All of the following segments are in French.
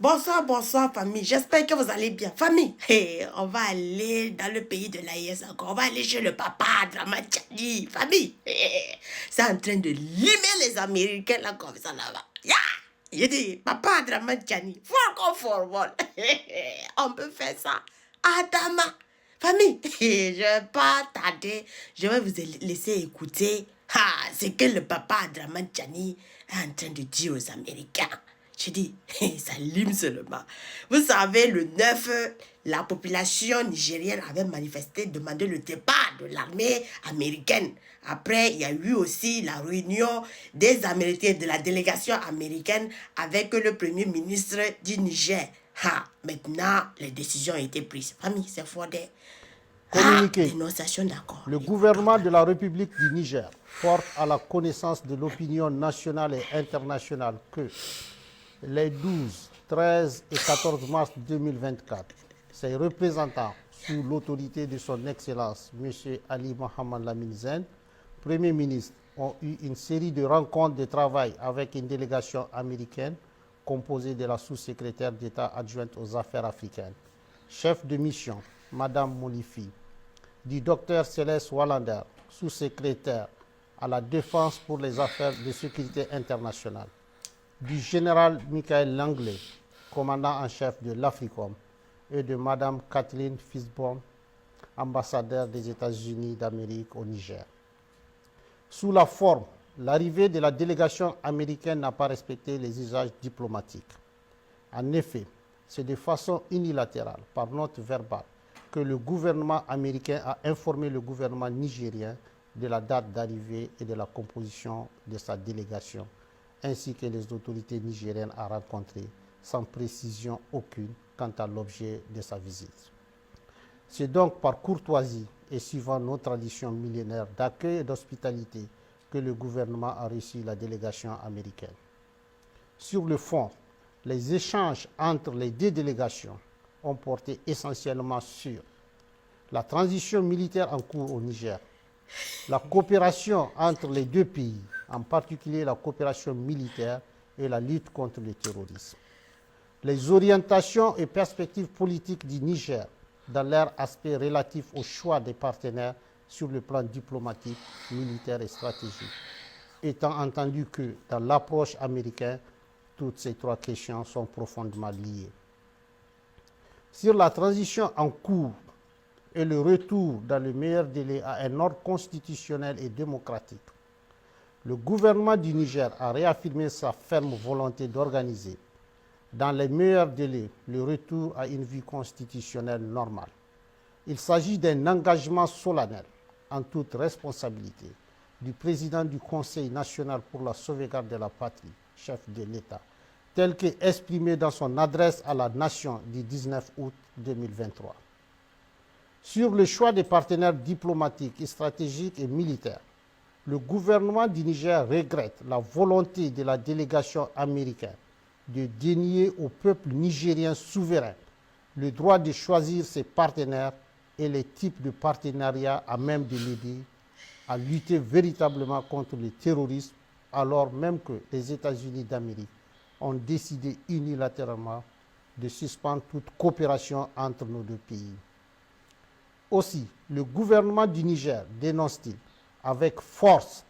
Bonsoir, bonsoir, famille. J'espère que vous allez bien. Famille, on va aller dans le pays de l'AIS encore. On va aller chez le papa Dramatchani. Famille, c'est en train de limer les Américains là comme ça là-bas. Yeah! Il dit, papa Dramatchani, fort forward. On peut faire ça. Adama. Famille, je vais pas tarder. Je vais vous laisser écouter ce que le papa Dramatchani est en train de dire aux Américains. Je dis, ça lime seulement. Vous savez, le 9, la population nigérienne avait manifesté, demandé le départ de l'armée américaine. Après, il y a eu aussi la réunion des Américains, de la délégation américaine avec le premier ministre du Niger. Maintenant, les décisions ont été prises. Famille, c'est fondé. Communiqué. Dénonciation d'accord. Le gouvernement de la République du Niger porte à la connaissance de l'opinion nationale et internationale que les 12, 13 et 14 mars 2024, ses représentants, sous l'autorité de son Excellence, M. Ali Mohamed Lamine Zen, Premier ministre, ont eu une série de rencontres de travail avec une délégation américaine composée de la sous-secrétaire d'État adjointe aux affaires africaines, chef de mission, Mme Molifi, du Dr Céleste Wallander, sous-secrétaire à la défense pour les affaires de sécurité internationale, du général Michael Langley, commandant en chef de l'AFRICOM, et de Mme Kathleen Fisborn, ambassadeur des États-Unis d'Amérique au Niger. Sous la forme, l'arrivée de la délégation américaine n'a pas respecté les usages diplomatiques. En effet, c'est de façon unilatérale, par note verbale, que le gouvernement américain a informé le gouvernement nigérien de la date d'arrivée et de la composition de sa délégation, ainsi que les autorités nigériennes à rencontrer, sans précision aucune quant à l'objet de sa visite. C'est donc par courtoisie et suivant nos traditions millénaires d'accueil et d'hospitalité que le gouvernement a reçu la délégation américaine. Sur le fond, les échanges entre les deux délégations ont porté essentiellement sur la transition militaire en cours au Niger, la coopération entre les deux pays, en particulier la coopération militaire et la lutte contre le terrorisme, les orientations et perspectives politiques du Niger dans leur aspect relatif au choix des partenaires sur le plan diplomatique, militaire et stratégique, étant entendu que dans l'approche américaine, toutes ces trois questions sont profondément liées. Sur la transition en cours et le retour dans le meilleur délai à un ordre constitutionnel et démocratique, le gouvernement du Niger a réaffirmé sa ferme volonté d'organiser, dans les meilleurs délais, le retour à une vie constitutionnelle normale. Il s'agit d'un engagement solennel, en toute responsabilité, du président du Conseil national pour la sauvegarde de la patrie, chef de l'État, tel qu'exprimé dans son adresse à la nation du 19 août 2023. Sur le choix des partenaires diplomatiques, stratégiques et militaires, le gouvernement du Niger regrette la volonté de la délégation américaine de dénier au peuple nigérien souverain le droit de choisir ses partenaires et les types de partenariats à même de l'aider à lutter véritablement contre le terrorisme, alors même que les États-Unis d'Amérique ont décidé unilatéralement de suspendre toute coopération entre nos deux pays. Aussi, le gouvernement du Niger dénonce-t-il avec force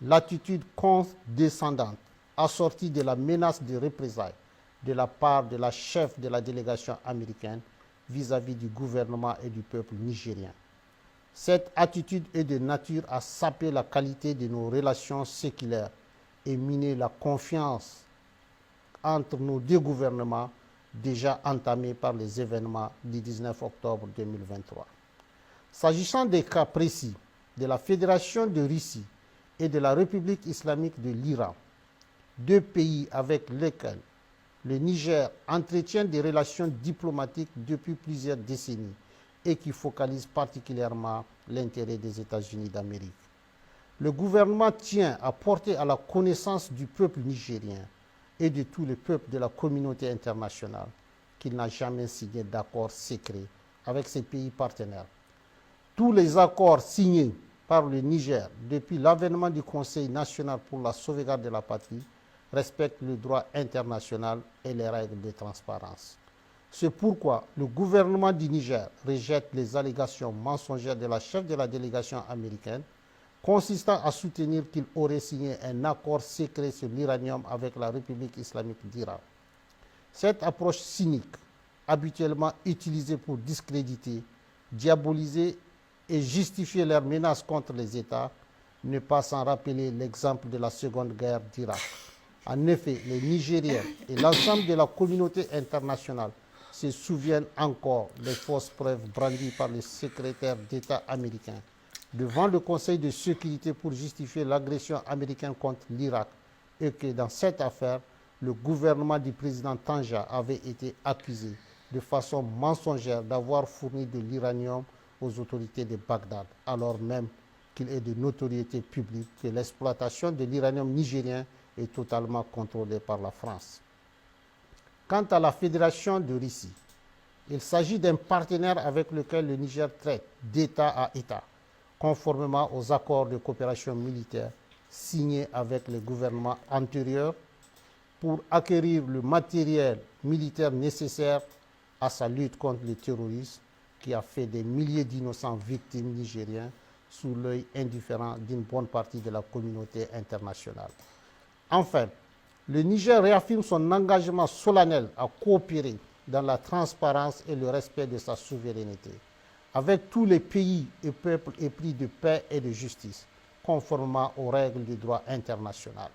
l'attitude condescendante assortie de la menace de représailles de la part de la chef de la délégation américaine vis-à-vis du gouvernement et du peuple nigérien. Cette attitude est de nature à saper la qualité de nos relations séculaires et miner la confiance entre nos deux gouvernements déjà entamés par les événements du 19 octobre 2023. S'agissant des cas précis de la Fédération de Russie et de la République islamique de l'Iran, deux pays avec lesquels le Niger entretient des relations diplomatiques depuis plusieurs décennies et qui focalisent particulièrement l'intérêt des États-Unis d'Amérique. Le gouvernement tient à porter à la connaissance du peuple nigérien et de tous les peuples de la communauté internationale qu'il n'a jamais signé d'accord secret avec ses pays partenaires. Tous les accords signés par le Niger depuis l'avènement du Conseil national pour la sauvegarde de la patrie respecte le droit international et les règles de transparence. C'est pourquoi le gouvernement du Niger rejette les allégations mensongères de la chef de la délégation américaine consistant à soutenir qu'il aurait signé un accord secret sur l'uranium avec la République islamique d'Iran. Cette approche cynique, habituellement utilisée pour discréditer, diaboliser et justifier leurs menaces contre les États, ne pas sans rappeler l'exemple de la Seconde Guerre d'Irak. En effet, les Nigériens et l'ensemble de la communauté internationale se souviennent encore des fausses preuves brandies par le secrétaire d'État américain devant le Conseil de sécurité pour justifier l'agression américaine contre l'Irak et que dans cette affaire, le gouvernement du président Tanja avait été accusé de façon mensongère d'avoir fourni de l'uranium aux autorités de Bagdad, alors même qu'il est de notoriété publique que l'exploitation de l'uranium nigérien est totalement contrôlée par la France. Quant à la Fédération de Russie, il s'agit d'un partenaire avec lequel le Niger traite d'État à État, conformément aux accords de coopération militaire signés avec les gouvernements antérieurs pour acquérir le matériel militaire nécessaire à sa lutte contre le terrorisme qui a fait des milliers d'innocents victimes nigériens sous l'œil indifférent d'une bonne partie de la communauté internationale. Enfin, le Niger réaffirme son engagement solennel à coopérer dans la transparence et le respect de sa souveraineté avec tous les pays et peuples épris de paix et de justice, conformément aux règles du droit international.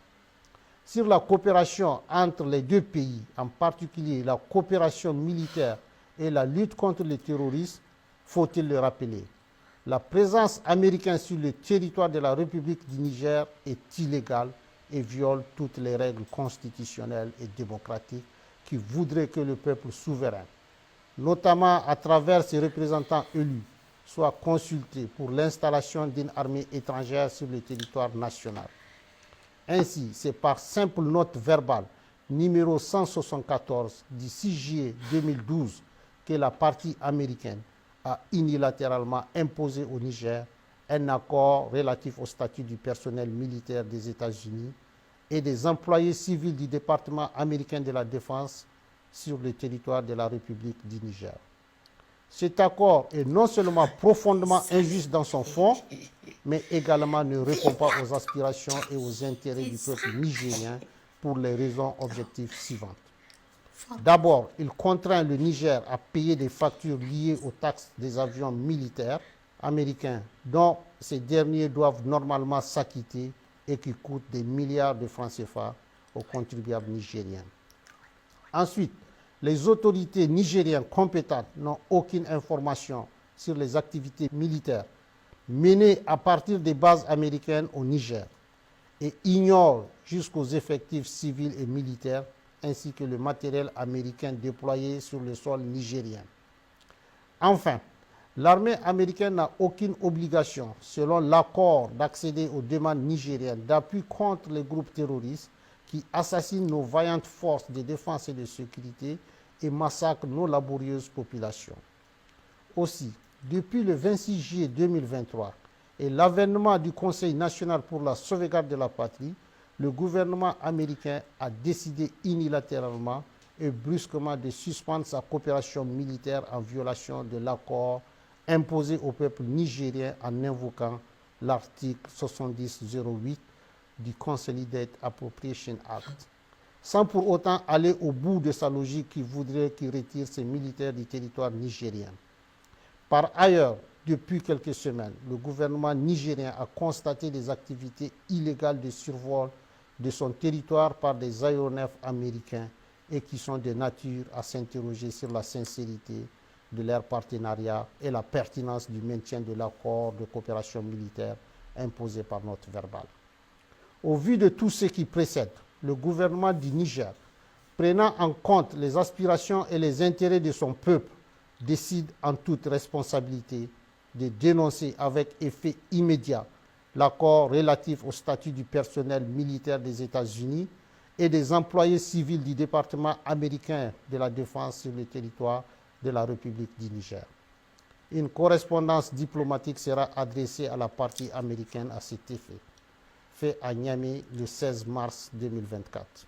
Sur la coopération entre les deux pays, en particulier la coopération militaire et la lutte contre le terrorisme, faut-il le rappeler, la présence américaine sur le territoire de la République du Niger est illégale et viole toutes les règles constitutionnelles et démocratiques qui voudraient que le peuple souverain, notamment à travers ses représentants élus, soit consulté pour l'installation d'une armée étrangère sur le territoire national. Ainsi, c'est par simple note verbale numéro 174 du 6 juillet 2012 que la partie américaine a unilatéralement imposé au Niger un accord relatif au statut du personnel militaire des États-Unis et des employés civils du département américain de la Défense sur le territoire de la République du Niger. Cet accord est non seulement profondément injuste dans son fond, mais également ne répond pas aux aspirations et aux intérêts du peuple nigérien pour les raisons objectives suivantes. D'abord, il contraint le Niger à payer des factures liées aux taxes des avions militaires américains dont ces derniers doivent normalement s'acquitter et qui coûtent des milliards de francs CFA aux contribuables nigériens. Ensuite, les autorités nigériennes compétentes n'ont aucune information sur les activités militaires menées à partir des bases américaines au Niger et ignorent jusqu'aux effectifs civils et militaires ainsi que le matériel américain déployé sur le sol nigérien. Enfin, l'armée américaine n'a aucune obligation, selon l'accord, d'accéder aux demandes nigériennes d'appui contre les groupes terroristes qui assassinent nos vaillantes forces de défense et de sécurité et massacrent nos laborieuses populations. Aussi, depuis le 26 juillet 2023 et l'avènement du Conseil national pour la sauvegarde de la patrie, le gouvernement américain a décidé unilatéralement et brusquement de suspendre sa coopération militaire en violation de l'accord imposé au peuple nigérien en invoquant l'article 7008 du Consolidated Appropriation Act, sans pour autant aller au bout de sa logique qui voudrait qu'il retire ses militaires du territoire nigérien. Par ailleurs, depuis quelques semaines, le gouvernement nigérien a constaté des activités illégales de survol de son territoire par des aéronefs américains et qui sont de nature à s'interroger sur la sincérité de leur partenariat et la pertinence du maintien de l'accord de coopération militaire imposé par note verbale. Au vu de tout ce qui précède, le gouvernement du Niger, prenant en compte les aspirations et les intérêts de son peuple, décide en toute responsabilité de dénoncer avec effet immédiat l'accord relatif au statut du personnel militaire des États-Unis et des employés civils du département américain de la Défense sur le territoire de la République du Niger. Une correspondance diplomatique sera adressée à la partie américaine à cet effet, fait à Niamey le 16 mars 2024.